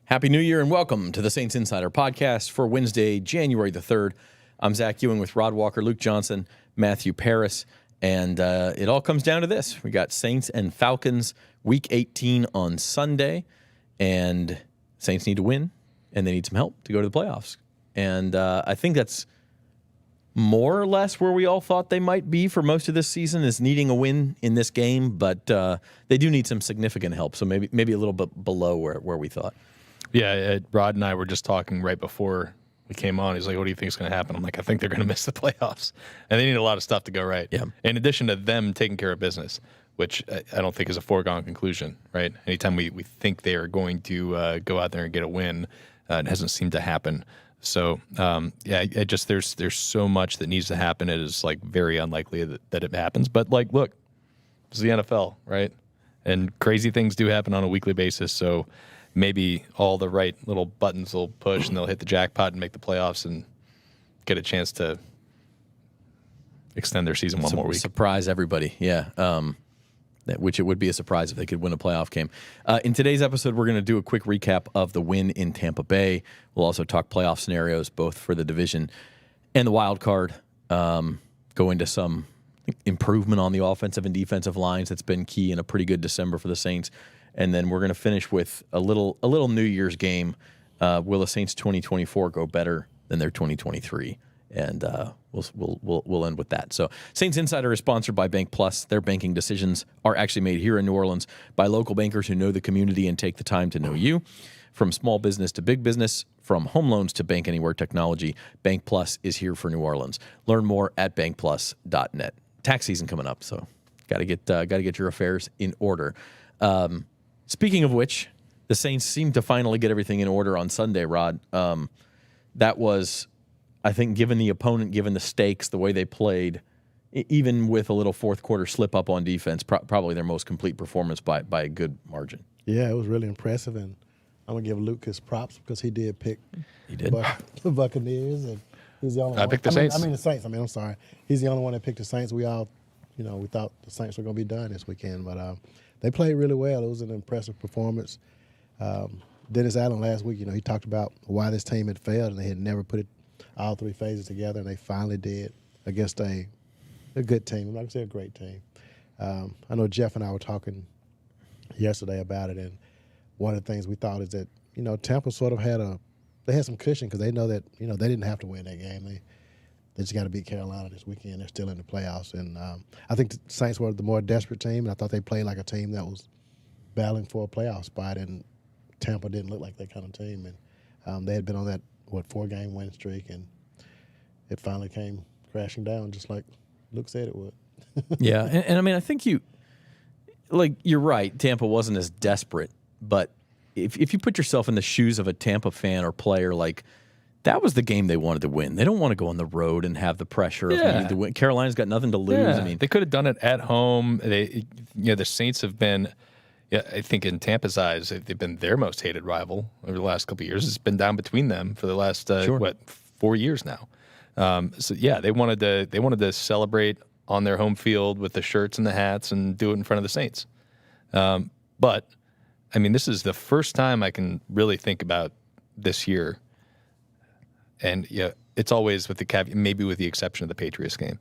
Happy New Year and welcome to the Saints Insider Podcast for Wednesday, January the 3rd. I'm Zach Ewing with Rod Walker, Luke Johnson, Matthew Paris, and it all comes down to this. We got Saints and Falcons Week 18 on Sunday, and Saints need to win, and they need some help to go to the playoffs. And I think that's more or less where we all thought they might be for most of this season, is needing a win in this game, but they do need some significant help, so maybe a little bit below where we thought. Yeah, Rod and I were just talking right before we came on. He's like, what do you think is going to happen? I'm like, I think they're going to miss the playoffs. And they need a lot of stuff to go right. Yeah. In addition to them taking care of business, which I don't think is a foregone conclusion, right? Anytime we think they are going to go out there and get a win, it hasn't seemed to happen. So, there's so much that needs to happen. It is, like, very unlikely that it happens. But, like, look, it's the NFL, right? And crazy things do happen on a weekly basis, so maybe all the right little buttons will push and they'll hit the jackpot and make the playoffs and get a chance to extend their season one more week. Surprise everybody, yeah. Which it would be a surprise if they could win a playoff game. In today's episode, we're going to do a quick recap of the win in Tampa Bay. We'll also talk playoff scenarios, both for the division and the wild card. Go into some improvement on the offensive and defensive lines that's been key in a pretty good December for the Saints. And then we're going to finish with a little New Year's game. Will the Saints 2024 go better than their 2023? And we'll end with that. So Saints Insider is sponsored by Bank Plus. Their banking decisions are actually made here in New Orleans by local bankers who know the community and take the time to know you. From small business to big business, from home loans to bank anywhere technology, Bank Plus is here for New Orleans. Learn more at bankplus.net. Tax season coming up, so got to get your affairs in order. Speaking of which, the Saints seemed to finally get everything in order on Sunday, Rod. That was, I think, given the opponent, given the stakes, the way they played, even with a little fourth quarter slip up on defense, probably their most complete performance by a good margin. Yeah, it was really impressive, and I'm going to give Luke his props because he did pick the Buccaneers, and he's the only one. I picked the Saints. The Saints. I'm sorry. He's the only one that picked the Saints. We all, we thought the Saints were going to be done this weekend, but they played really well. It was an impressive performance. Dennis Allen last week, he talked about why this team had failed, and they had never put all three phases together, and they finally did against a good team. I'm not going to say a great team. I know Jeff and I were talking yesterday about it, and one of the things we thought is that, Tampa sort of had some cushion because they know that, they didn't have to win that game. They just got to beat Carolina this weekend. They're still in the playoffs. And I think the Saints were the more desperate team, and I thought they played like a team that was battling for a playoff spot, and Tampa didn't look like that kind of team. And they had been on that, 4-game win streak, and it finally came crashing down just like Luke said it would. Yeah, and I mean, I think you're right. Tampa wasn't as desperate, but if you put yourself in the shoes of a Tampa fan or player, like, that was the game they wanted to win. They don't want to go on the road and have the pressure of needing to win. Carolina's got nothing to lose. Yeah. I mean, they could have done it at home. The Saints have been, I think in Tampa's eyes, they've been their most hated rival over the last couple of years. It's been down between them for the last 4 years now. They wanted to celebrate on their home field with the shirts and the hats and do it in front of the Saints. But I mean, this is the first time I can really think about this year. And it's always with the caveat, maybe with the exception of the Patriots game,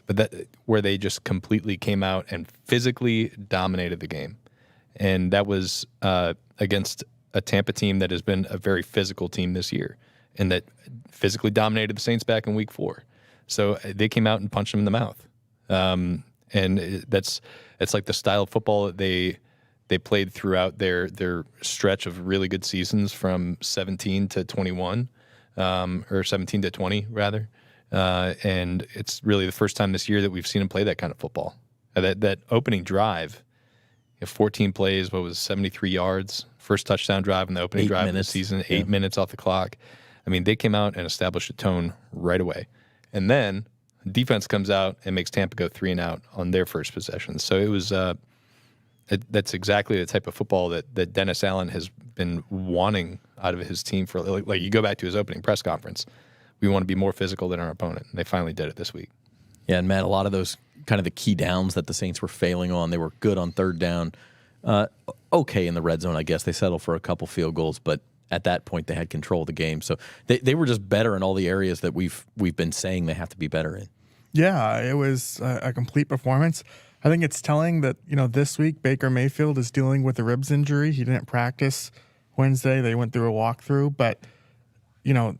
but that where they just completely came out and physically dominated the game, and that was against a Tampa team that has been a very physical team this year, and that physically dominated the Saints back in Week 4. So they came out and punched them in the mouth, and it's like the style of football that they played throughout their stretch of really good seasons from 17 to 21. Or 17 to 20, rather. And it's really the first time this year that we've seen him play that kind of football. That opening drive, 14 plays, 73 yards, first touchdown drive in the opening drive of the season, 8 minutes off the clock. I mean, they came out and established a tone right away. And then defense comes out and makes Tampa go 3 and out on their first possession. So it was that's exactly the type of football that Dennis Allen has been wanting out of his team for, like you go back to his opening press conference. We want to be more physical than our opponent. And they finally did it this week. Yeah, and Matt, a lot of those kind of the key downs that the Saints were failing on, they were good on third down. Okay in the red zone, I guess. They settled for a couple field goals, but at that point they had control of the game. So they were just better in all the areas that we've been saying they have to be better in. Yeah, it was a complete performance. I think it's telling that, this week Baker Mayfield is dealing with a ribs injury. He didn't practice Wednesday. They went through a walkthrough, but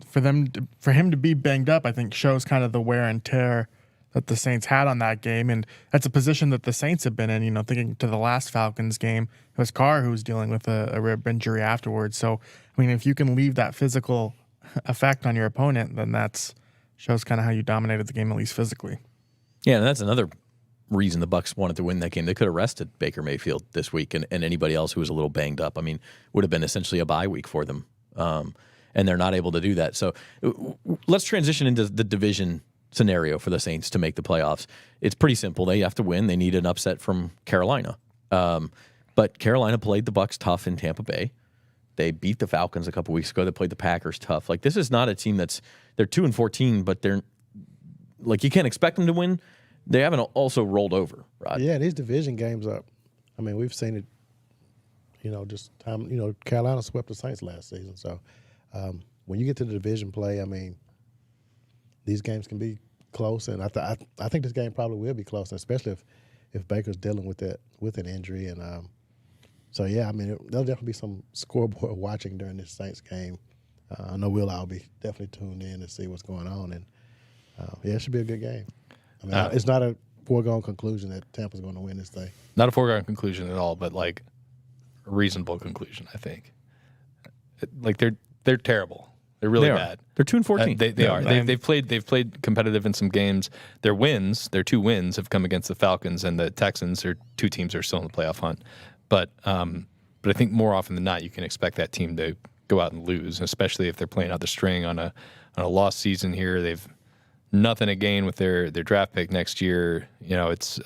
for him to be banged up, I think shows kind of the wear and tear that the Saints had on that game, and that's a position that the Saints have been in. Thinking to the last Falcons game, it was Carr who was dealing with a rib injury afterwards. So, if you can leave that physical effect on your opponent, then that's shows kind of how you dominated the game, at least physically. Yeah, and that's another reason the Bucs wanted to win that game. They could have rested Baker Mayfield this week and anybody else who was a little banged up. Would have been essentially a bye week for them, and they're not able to do that. So let's transition into the division scenario for the Saints to make the playoffs. It's pretty simple. They have to win. They need an upset from Carolina. But Carolina played the Bucs tough in Tampa Bay. They beat the Falcons a couple weeks ago. They played the Packers tough. This is not a team they're 2-14, but they're you can't expect them to win. They haven't also rolled over, right? Yeah, these division games up. We've seen it. Carolina swept the Saints last season. So when you get to the division play, these games can be close, and I think this game probably will be close, especially if Baker's dealing with an injury. And there'll definitely be some scoreboard watching during this Saints game. I know I'll be definitely tuned in to see what's going on, and it should be a good game. It's not a foregone conclusion that Tampa's going to win this thing. Not a foregone conclusion at all, but a reasonable conclusion, I think. They're terrible. They're really bad. They're 2-14. They are. They've played competitive in some games. Their two wins have come against the Falcons and the Texans. Their two teams are still in the playoff hunt. But I think more often than not, you can expect that team to go out and lose, especially if they're playing out the string on a lost season here. They've nothing to gain with their draft pick next year. It's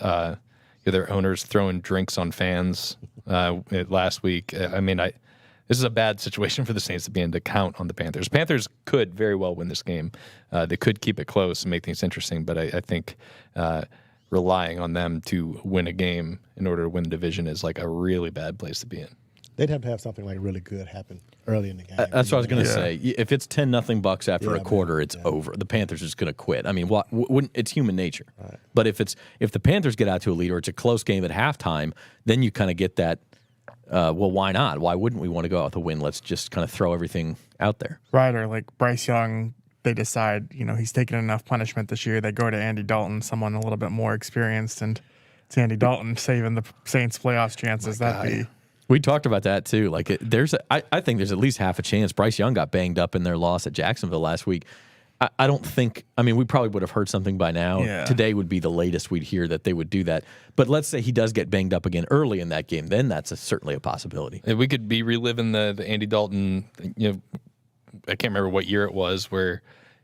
their owners throwing drinks on fans last week. This is a bad situation for the Saints to be in to count on the Panthers. Panthers could very well win this game. They could keep it close and make things interesting, but I think relying on them to win a game in order to win the division is a really bad place to be in. They'd have to have something really good happen early in the game. That's what I was going to say. If it's 10-0 Bucks after a quarter, it's over. The Panthers are just going to quit. It's human nature. Right. But if the Panthers get out to a lead or it's a close game at halftime, then you kind of get that. Why not? Why wouldn't we want to go out with a win? Let's just kind of throw everything out there. Right, or Bryce Young, they decide, he's taken enough punishment this year. They go to Andy Dalton, someone a little bit more experienced, and it's Andy Dalton saving the Saints' playoffs chances. We talked about that too. I think there's at least half a chance. Bryce Young got banged up in their loss at Jacksonville last week. I don't think. We probably would have heard something by now. Yeah. Today would be the latest we'd hear that they would do that. But let's say he does get banged up again early in that game, then that's certainly a possibility. We could be reliving the Andy Dalton. I can't remember what year it was where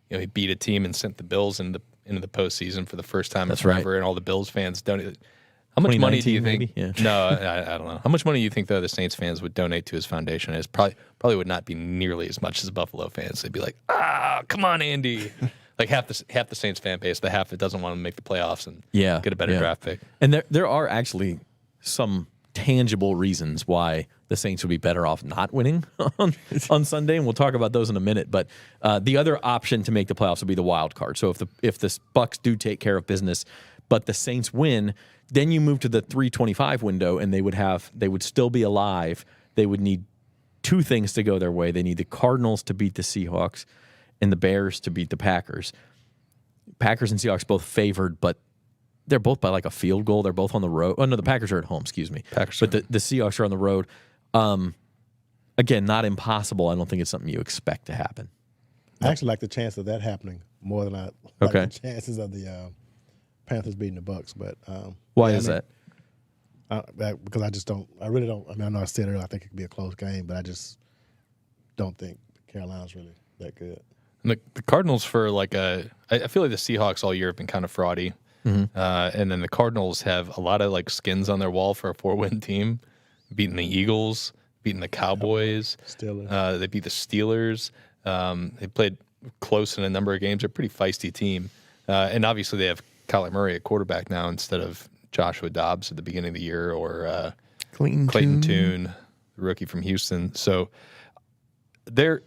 he beat a team and sent the Bills into the postseason for the first time in forever, and all the Bills fans donated. How much money do you think? Yeah. No, I don't know. How much money do you think the Saints fans would donate to his foundation? It's probably would not be nearly as much as the Buffalo fans. They'd be like, come on, Andy. Half the Saints fan base, the half that doesn't want to make the playoffs and get a better draft pick. And there are actually some tangible reasons why the Saints would be better off not winning on Sunday, and we'll talk about those in a minute. But the other option to make the playoffs would be the wild card. So if the Bucs do take care of business, but the Saints win, then you move to the 325 window, and they would still be alive. They would need two things to go their way. They need the Cardinals to beat the Seahawks and the Bears to beat the Packers. Packers and Seahawks both favored, but they're both by a field goal. They're both on the road. Oh, no, the Packers are at home, excuse me. But the Seahawks are on the road. Again, not impossible. I don't think it's something you expect to happen. I actually like the chance of that happening more than I like the chances of the Panthers beating the Bucs. But why is that? Because I really don't. I know I said earlier I think it could be a close game, but I just don't think Carolina's really that good. And the Cardinals I feel like the Seahawks all year have been kind of fraudy. Mm-hmm. And then the Cardinals have a lot of skins on their wall for a 4-win team, beating the Eagles, beating the Cowboys. Steelers. They beat the Steelers. They played close in a number of games. They're a pretty feisty team. And obviously they have Kyler Murray at quarterback now instead of Joshua Dobbs at the beginning of the year or Clayton Tune, the rookie from Houston. So they're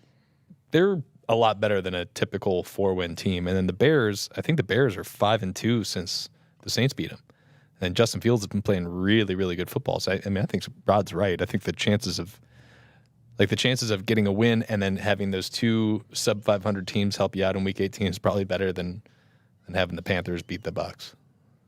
a lot better than a typical 4-win team. And then the Bears, I think the Bears are 5-2 since the Saints beat them. And Justin Fields has been playing really, really good football. So I think Rod's right. I think the chances of getting a win and then having those two sub 500 teams help you out in Week 18 is probably better than having the Panthers beat the Bucs.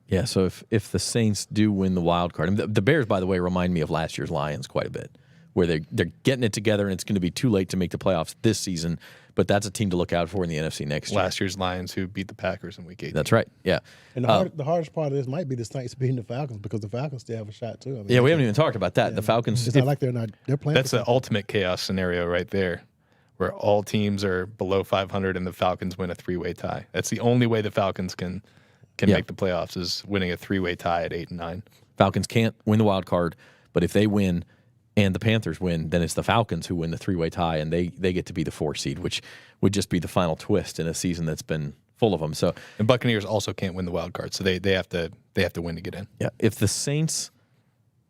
Yeah. So if the Saints do win the wild card, and the Bears, by the way, remind me of last year's Lions quite a bit, where they're getting it together, and it's going to be too late to make the playoffs this season. But that's a team to look out for in the NFC next year. Last year's Lions who beat the Packers in Week 18. That's right. Yeah. And the hardest part of this might be the Saints beating the Falcons, because the Falcons still have a shot too. I mean, Yeah, we haven't even talked about that. Yeah, The Falcons. It's not like they're playing. That's the ultimate chaos scenario right there, where all teams are below 500 and the Falcons win a 3-way tie. That's the only way the Falcons can make the playoffs, is winning a 3-way tie at 8 and 9. Falcons can't win the wild card, but if they win and the Panthers win, then it's the Falcons who win the 3-way tie, and they get to be the 4 seed, which would just be the final twist in a season that's been full of them. So, and Buccaneers also can't win the wild card, so they have to win to get in. yeah, if the Saints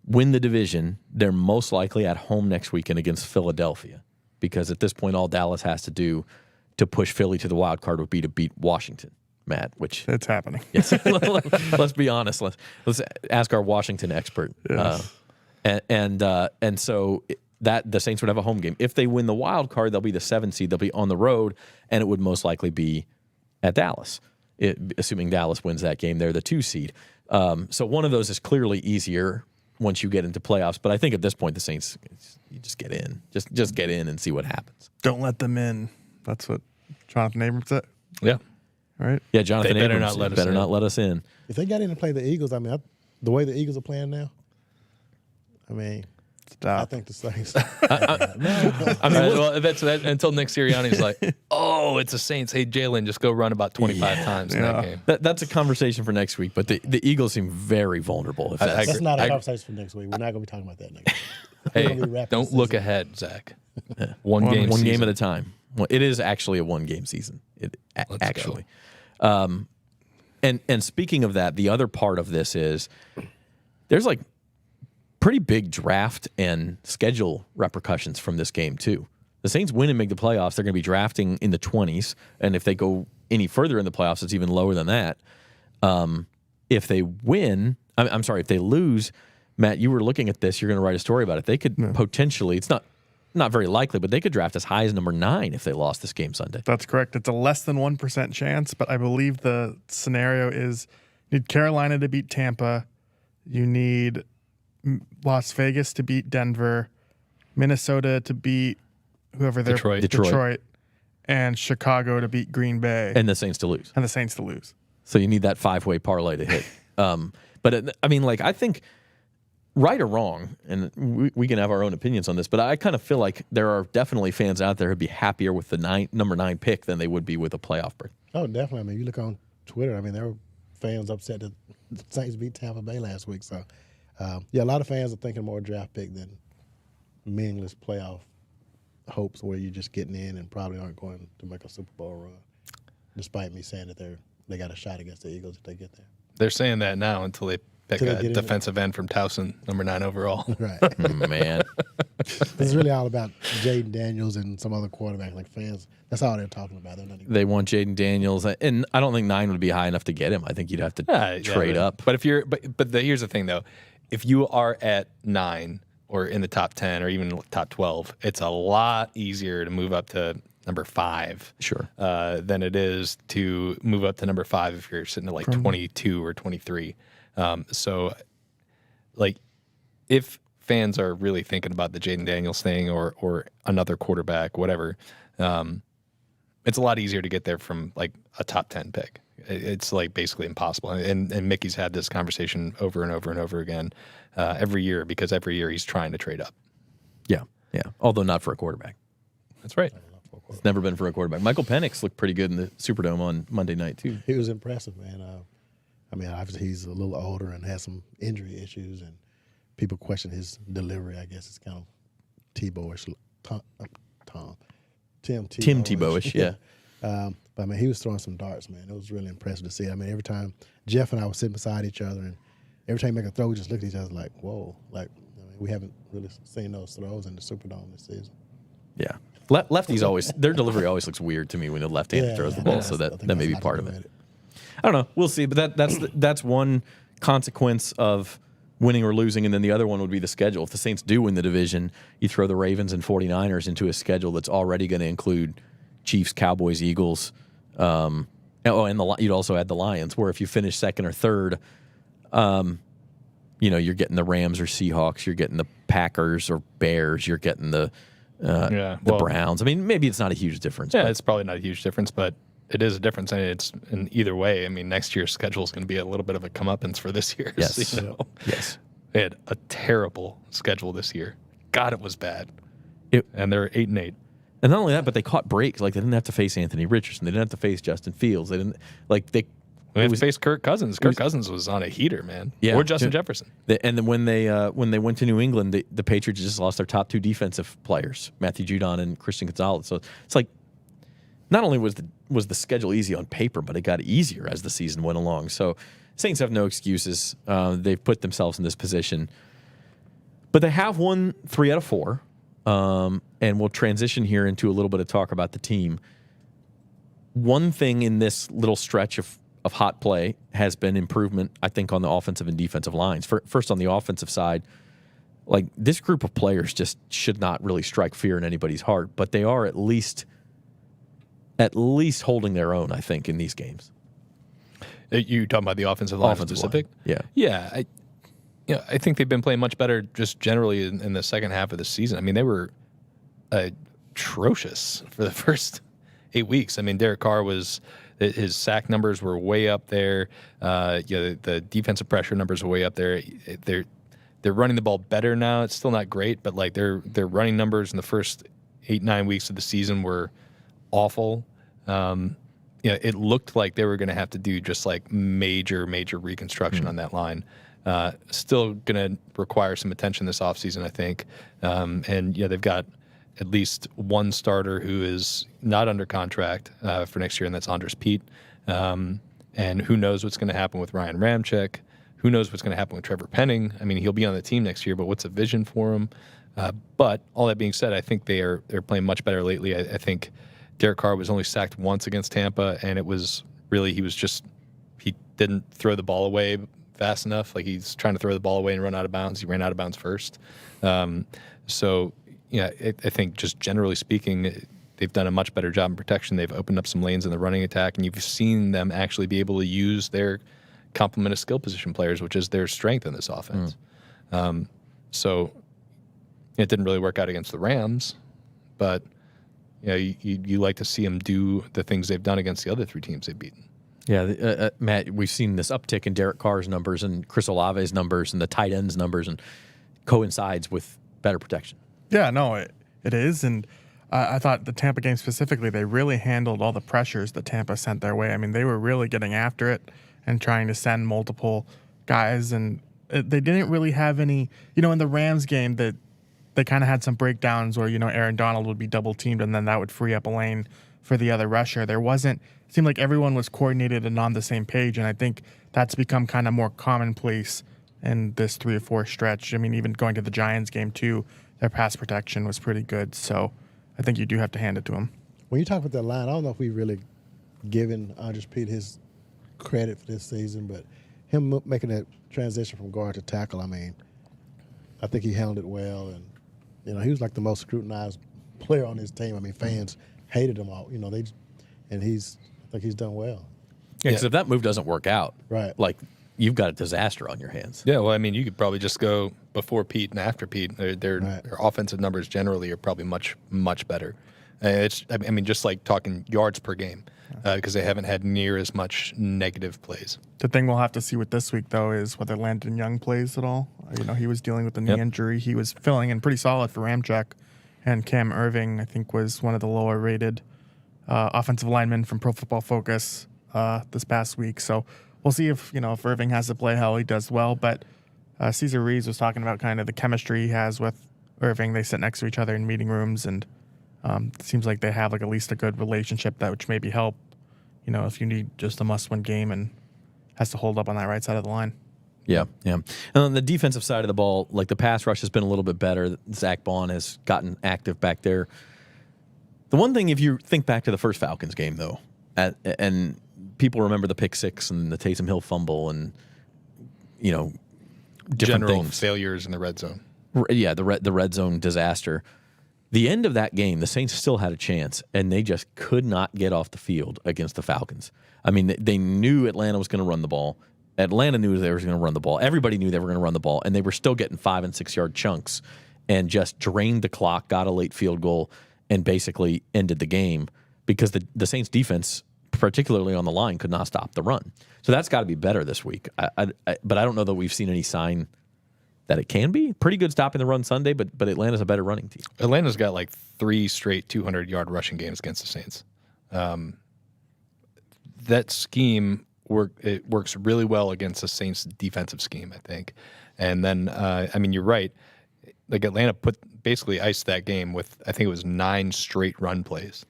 win the division, they're most likely at home next weekend against Philadelphia, because at this point, all Dallas has to do to push Philly to the wild card would be to beat Washington. Matt, which It's happening. yes, let's be honest. Let's ask our Washington expert. Yes. And so that the Saints would have a home game. If they win the wild card, they'll be the 7 seed. They'll be on the road, and it would most likely be at Dallas. Assuming Dallas wins that game, they're the 2 seed. So one of those is clearly easier once you get into playoffs. But I think at this point, the Saints, you just get in, just get in and see what happens. Don't let them in. That's what Jonathan Abrams said. Yeah. Right? Yeah, Jonathan They better Abrams not let us in. If they got in and play the Eagles, I mean, the way the Eagles are playing now, I mean, I think the Saints. I mean, well, that's that until Nick Sirianni's like, oh, it's the Saints. Hey, Jalen, just go run about 25 times in that game. That's a conversation for next week. But the Eagles seem very vulnerable. If that's, That's not a conversation for next week. We're not going to be talking about that next week. Hey, don't look ahead, Zach. One game at a time. Well, it is actually a 1-game season. Actually. And speaking of that, the other part of this is there's like pretty big draft and schedule repercussions from this game too. The Saints win and make the playoffs, they're going to be drafting in the 20s, and if they go any further in the playoffs, it's even lower than that. If they win, I'm sorry, if they lose, Matt, you were looking at this, you're going to write a story about it. They could potentially, it's not very likely, but they could draft as high as number 9 if they lost this game Sunday. That's correct. It's a less than 1% chance, but I believe the scenario is you need Carolina to beat Tampa, you need Las Vegas to beat Denver, Minnesota to beat whoever they're Detroit, and Chicago to beat Green Bay, and the Saints to lose. So you need that 5-way parlay to hit. But I mean, like, I think, right or wrong, and we can have our own opinions on this, but I kind of feel like there are definitely fans out there who'd be happier with the number 9 pick than they would be with a playoff berth. Oh, definitely. I mean, you look on Twitter, I mean, there were fans upset that the Saints beat Tampa Bay last week. So, a lot of fans are thinking more draft pick than meaningless playoff hopes where you're just getting in and probably aren't going to make a Super Bowl run, despite me saying that they got a shot against the Eagles if they get there. They're saying that now until they pick a defensive end from Towson, number 9 overall. Right. Man. It's really all about Jaden Daniels and some other quarterback. Like, fans, that's all they're talking about. They want Jaden Daniels, and I don't think 9 would be high enough to get him. I think you'd have to trade up. But here's the thing though, if you are at 9 or in the top 10 or even top 12, it's a lot easier to move up to number 5. Sure. Than it is to move up to number 5 if you're sitting at like 22 or 23. So, like, if fans are really thinking about the Jaden Daniels thing or another quarterback, whatever, it's a lot easier to get there from like a top 10 pick. It's like basically impossible. And Mickey's had this conversation over and over and over again every year, because every year he's trying to trade up. Yeah. Although not for a quarterback. That's right. It's never been for a quarterback. Michael Penix looked pretty good in the Superdome on Monday night too. He was impressive, man. I mean, obviously he's a little older and has some injury issues, and people question his delivery. I guess it's kind of Tebow-ish. Tim Tebow-ish, yeah. But I mean, he was throwing some darts, man. It was really impressive to see. I mean, every time Jeff and I were sitting beside each other, and every time he make a throw, we just looked at each other like, whoa. Like, I mean, we haven't really seen those throws in the Superdome this season. Yeah. Lefties always, their delivery always looks weird to me when a left-handed throws the ball, so that may be part of it. I don't know. We'll see, but that's one consequence of winning or losing, and then the other one would be the schedule. If the Saints do win the division, you throw the Ravens and 49ers into a schedule that's already going to include Chiefs, Cowboys, Eagles. And you'd also add the Lions, where if you finish second or third, you're getting the Rams or Seahawks, you're getting the Packers or Bears, you're getting the Browns. I mean, maybe it's not a huge difference. Yeah, it's probably not a huge difference, but it is a difference. And it's in either way. I mean, next year's schedule is going to be a little bit of a comeuppance for this year. Yes. Yes. They had a terrible schedule this year. God, it was bad. And they're 8-8. And not only that, but they caught breaks. Like, they didn't have to face Anthony Richardson. They didn't have to face Justin Fields. They didn't face Kirk Cousins. Kirk Cousins was on a heater, man. Yeah, or Justin Jefferson. And then when they went to New England, the Patriots just lost their top two defensive players, Matthew Judon and Christian Gonzalez. So it's like, not only was the schedule easy on paper, but it got easier as the season went along. So Saints have no excuses. They've put themselves in this position. But they have won 3 out of 4. And we'll transition here into a little bit of talk about the team. One thing in this little stretch of hot play has been improvement, I think, on the offensive and defensive lines. First, on the offensive side, like, this group of players just should not really strike fear in anybody's heart, but they are at least holding their own, I think, in these games. You talking about the offensive line specific? Line. Yeah. I think they've been playing much better just generally in the second half of the season. I mean, they were atrocious for the first 8 weeks. I mean, Derek Carr his sack numbers were way up there. The defensive pressure numbers are way up there. They're running the ball better now. It's still not great, but like their running numbers in the first 8-9 weeks of the season were awful. It looked like they were going to have to do just like major reconstruction on that line. Still going to require some attention this offseason, I think. They've got at least one starter who is not under contract for next year, and that's Andres Pete. And who knows what's going to happen with Ryan Ramczyk? Who knows what's going to happen with Trevor Penning? I mean, he'll be on the team next year, but what's the vision for him? But all that being said, I think they're playing much better lately. I think Derek Carr was only sacked once against Tampa, and it was really he didn't throw the ball away fast enough. Like, he's trying to throw the ball away and run out of bounds. He ran out of bounds first. I think just generally speaking, they've done a much better job in protection. They've opened up some lanes in the running attack, and you've seen them actually be able to use their complement of skill position players, which is their strength in this offense. So it didn't really work out against the Rams, but you like to see them do the things they've done against the other 3 teams they've beaten. Yeah, Matt, we've seen this uptick in Derek Carr's numbers and Chris Olave's numbers and the tight ends numbers, and coincides with better protection. Yeah, no, it is. And I thought the Tampa game specifically, they really handled all the pressures that Tampa sent their way. I mean, they were really getting after it and trying to send multiple guys. And they didn't really have any, in the Rams game, that they kind of had some breakdowns where, Aaron Donald would be double teamed and then that would free up a lane for the other rusher. It seemed like everyone was coordinated and on the same page. And I think that's become kind of more commonplace in this 3 or 4 stretch. I mean, even going to the Giants game too, their pass protection was pretty good. So I think you do have to hand it to them. When you talk about that line, I don't know if we've really given Andres Pete his credit for this season, but him making that transition from guard to tackle, I mean, I think he handled it well. And, he was like the most scrutinized player on his team. I mean, fans hated him all, I think he's done well. Yeah, because if that move doesn't work out, right, like, you've got a disaster on your hands. Yeah, well, I mean, you could probably just go before Pete and after Pete. Their offensive numbers generally are probably much better. Just like talking yards per game, because they haven't had near as much negative plays. The thing we'll have to see with this week, though, is whether Landon Young plays at all. He was dealing with a knee injury. He was filling in pretty solid for Ramczyk, and Cam Irving, I think, was one of the lower-rated offensive linemen from Pro Football Focus this past week. So we'll see if Irving has to play how he does well. But Cesar Reeves was talking about kind of the chemistry he has with Irving. They sit next to each other in meeting rooms, and it seems like they have like at least a good relationship which maybe help, if you need just a must-win game and has to hold up on that right side of the line. Yeah. And on the defensive side of the ball, like, the pass rush has been a little bit better. Zach Bond has gotten active back there. The one thing, if you think back to the first Falcons game, though, and people remember the pick six and the Taysom Hill fumble and, different General things. failures in the red zone. Yeah, the red zone disaster. The end of that game, the Saints still had a chance, and they just could not get off the field against the Falcons. I mean, they knew Atlanta was going to run the ball. Atlanta knew they were going to run the ball. Everybody knew they were going to run the ball, and they were still getting 5 and 6 yard chunks and just drained the clock, got a late field goal, and basically ended the game because the Saints defense, particularly on the line, could not stop the run. So that's got to be better this week. But I don't know that we've seen any sign that it can be. Pretty good stopping the run Sunday, but Atlanta's a better running team. Atlanta's got like 3 straight 200-yard rushing games against the Saints. That scheme works really well against the Saints' defensive scheme, I think. And then, you're right. Like Atlanta basically iced that game with, I think it was 9 straight run plays.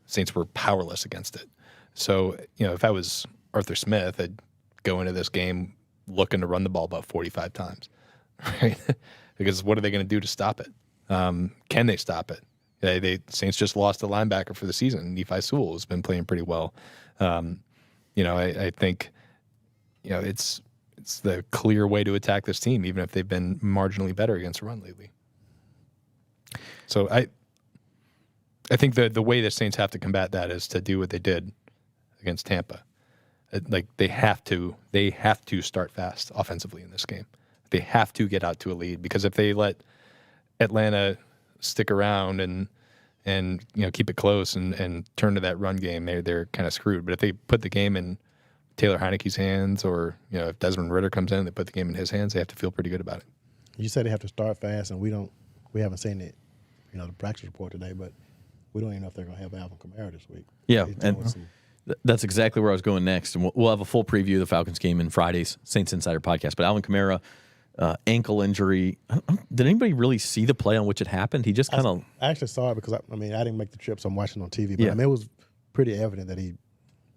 Saints were powerless against it. So, if I was Arthur Smith, I'd go into this game looking to run the ball about 45 times, right? Because what are they going to do to stop it? Can they stop it? Saints just lost a linebacker for the season. Nephi Sewell has been playing pretty well. I think, it's the clear way to attack this team, even if they've been marginally better against the run lately. So I think the way the Saints have to combat that is to do what they did against Tampa. Like they have to start fast offensively in this game. They have to get out to a lead, because if they let Atlanta stick around and keep it close and turn to that run game, they're kind of screwed. But if they put the game in Taylor Heineke's hands, or if Desmond Ridder comes in and they put the game in his hands, they have to feel pretty good about it. You said they have to start fast, and we haven't seen it, the practice report today, but we don't even know if they're going to have Alvin Kamara this week. Yeah, and that's exactly where I was going next. And we'll have a full preview of the Falcons game in Friday's Saints Insider podcast. But Alvin Kamara, ankle injury. Did anybody really see the play on which it happened? He just kind of... I actually saw it because, I didn't make the trip, so I'm watching on TV. But, it was pretty evident that he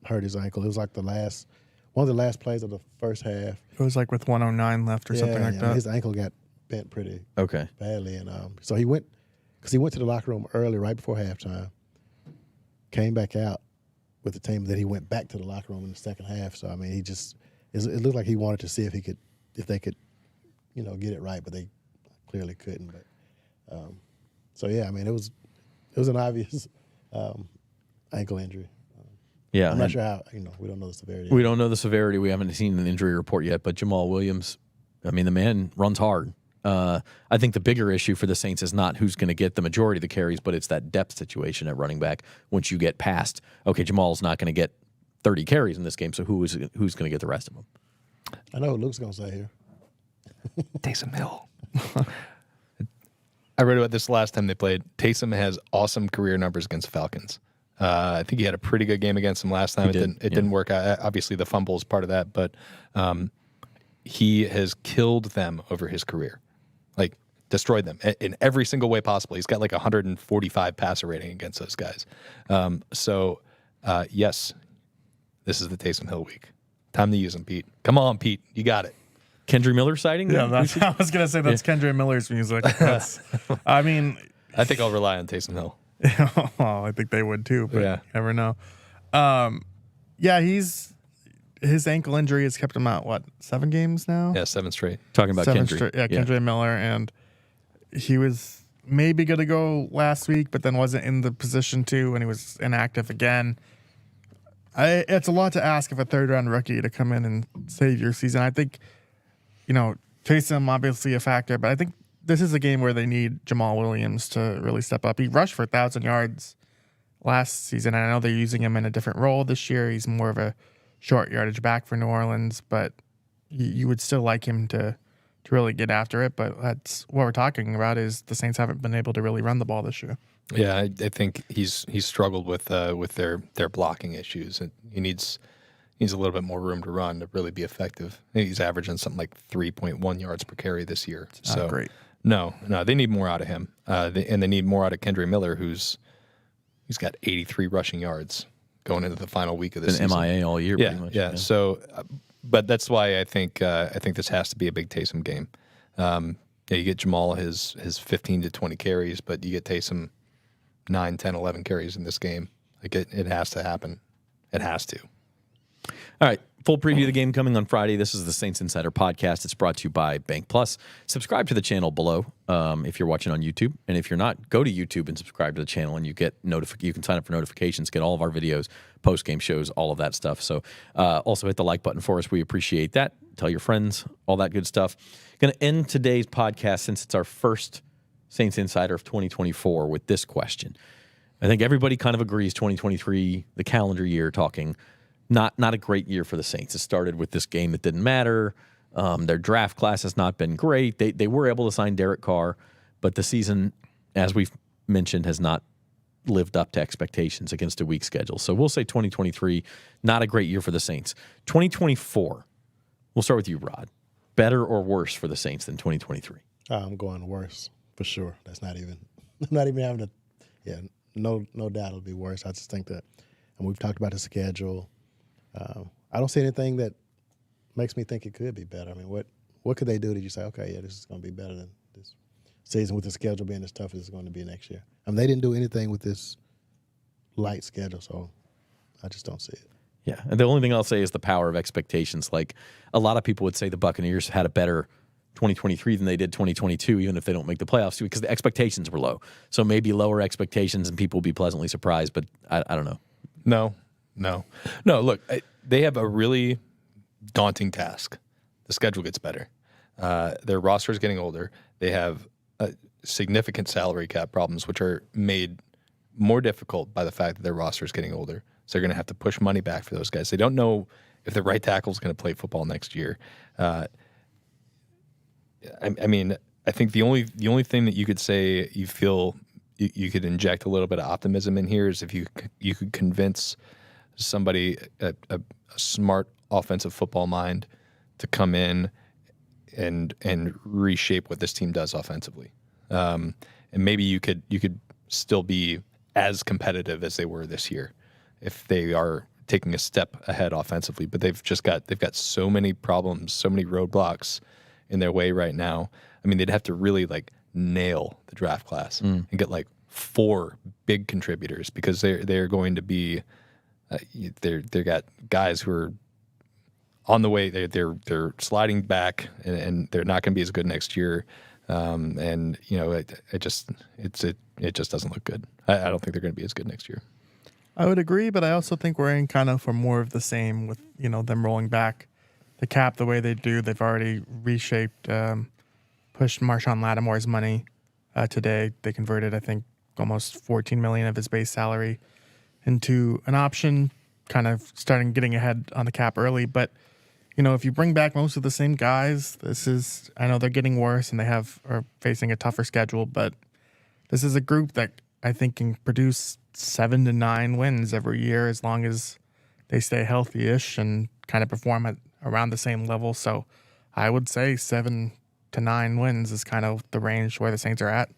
hurt his ankle. It was like one of the last plays of the first half. It was like with 109 left or something like that. His ankle got bent pretty badly. And so he went to the locker room early, right before halftime, came back out with the team. Then he went back to the locker room in the second half. So, it looked like he wanted to see if they could get it right, but they clearly couldn't. But it was an obvious ankle injury. Yeah, I'm not sure how. We don't know the severity. We don't know the severity. We haven't seen an injury report yet. But Jamal Williams, the man runs hard. I think the bigger issue for the Saints is not who's going to get the majority of the carries, but it's that depth situation at running back. Once you get past, Jamal's not going to get 30 carries in this game, so who's going to get the rest of them? I know what Luke's going to say here. Taysom Hill. I read about this last time they played. Taysom has awesome career numbers against the Falcons. I think he had a pretty good game against them last time. It didn't work out. Obviously, the fumble is part of that, but he has killed them over his career. Like, destroyed them in every single way possible. He's got like 145 passer rating against those guys. Yes, this is the Taysom Hill week. Time to use him, Pete. Come on, Pete. You got it. Kendry Miller sighting? Yeah, I was going to say that's Kendry Miller's music. I think I'll rely on Taysom Hill. Well, I think they would too, but you never know. His ankle injury has kept him out, 7 games now? Yeah, 7 straight. Talking about Kendry. Kendry Miller, and he was maybe going to go last week, but then wasn't in the position to, and he was inactive again. It's a lot to ask of a third-round rookie to come in and save your season. I think, Taysom obviously a factor, but I think this is a game where they need Jamal Williams to really step up. He rushed for 1,000 yards last season, and I know they're using him in a different role this year. He's more of a short yardage back for New Orleans, but you would still like him to really get after it. But that's what we're talking about, is the Saints haven't been able to really run the ball this year. Yeah, I think he's struggled with their blocking issues, and he needs a little bit more room to run to really be effective. I think he's averaging something like 3.1 yards per carry this year. So great. No, they need more out of him, and they need more out of Kendry Miller, he's got 83 rushing yards going into the final week of the season. MIA all year, pretty much. Yeah. So, but that's why I think this has to be a big Taysom game. You get Jamal his 15 to 20 carries, but you get Taysom 9, 10, 11 carries in this game. Like it has to happen. It has to. All right. Full preview of the game coming on Friday. This is the Saints Insider Podcast. It's brought to you by Bank Plus. Subscribe to the channel below if you're watching on YouTube. And if you're not, go to YouTube and subscribe to the channel, and you get you can sign up for notifications, get all of our videos, post-game shows, all of that stuff. So also hit the like button for us. We appreciate that. Tell your friends, all that good stuff. Going to end today's podcast, since it's our first Saints Insider of 2024, with this question. I think everybody kind of agrees 2023, the calendar year talking, not a great year for the Saints. It started with this game that didn't matter. Their draft class has not been great. They were able to sign Derek Carr, but the season, as we've mentioned, has not lived up to expectations against a weak schedule. So we'll say 2023, not a great year for the Saints. 2024, we'll start with you, Rod. Better or worse for the Saints than 2023? I'm going worse for sure. That's not even. I'm not even having to. Yeah, no doubt it'll be worse. I just think that, and we've talked about the schedule. I don't see anything that makes me think it could be better. I mean, what could they do that you say, okay, yeah, this is going to be better than this season with the schedule being as tough as it's going to be next year? I mean, they didn't do anything with this light schedule, so I just don't see it. Yeah, and the only thing I'll say is the power of expectations. Like, a lot of people would say the Buccaneers had a better 2023 than they did 2022, even if they don't make the playoffs, because the expectations were low. So maybe lower expectations and people will be pleasantly surprised, but I don't know. No. Look, they have a really daunting task. The schedule gets better. Their roster is getting older. They have significant salary cap problems, which are made more difficult by the fact that their roster is getting older. So they're going to have to push money back for those guys. They don't know if the right tackle is going to play football next year. I mean, I think the only thing that you could say you feel you could inject a little bit of optimism in here is if you could convince somebody, a smart offensive football mind, to come in and reshape what this team does offensively. And maybe you could still be as competitive as they were this year if they are taking a step ahead offensively. But they've got so many problems, so many roadblocks in their way right now. I mean, they'd have to really like nail the draft class and get like 4 big contributors, because they're going to be they got guys who are on the way. They're sliding back, and they're not going to be as good next year. And you know, it just doesn't look good. I don't think they're going to be as good next year. I would agree, but I also think we're in kind of for more of the same with, you know, them rolling back the cap the way they do. They've already reshaped, pushed Marshawn Lattimore's money today. They converted, I think, almost $14 million of his base salary into an option, kind of starting getting ahead on the cap early. But, you know, if you bring back most of the same guys, I know they're getting worse and are facing a tougher schedule, but this is a group that I think can produce 7 to 9 wins every year as long as they stay healthy-ish and kind of perform at around the same level. So I would say 7 to 9 wins is kind of the range where the Saints are at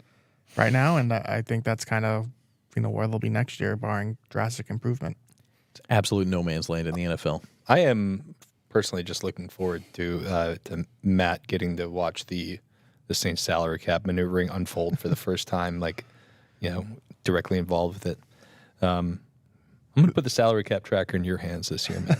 right now, and I think that's kind of, you know, where they'll be next year, barring drastic improvement. It's absolute no man's land in the NFL. I am personally just looking forward to Matt getting to watch the Saints salary cap maneuvering unfold for the first time, like, you know, directly involved with it. I'm going to put the salary cap tracker in your hands this year, man.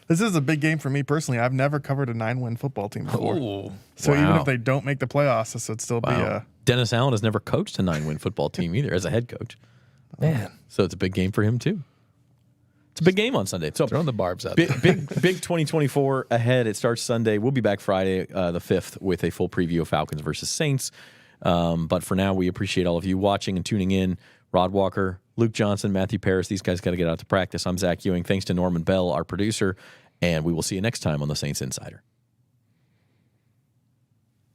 This is a big game for me personally. I've never covered a 9-win football team before. Oh, so wow. even if they don't make the playoffs, this would still be a... Dennis Allen has never coached a 9-win football team either as a head coach. Man. So it's a big game for him too. It's a big game on Sunday. So throwing the barbs out big 2024 ahead. It starts Sunday. We'll be back Friday the 5th with a full preview of Falcons versus Saints. But for now, we appreciate all of you watching and tuning in. Rod Walker, Luke Johnson, Matthew Paris. These guys got to get out to practice. I'm Zach Ewing. Thanks to Norman Bell, our producer. And we will see you next time on the Saints Insider.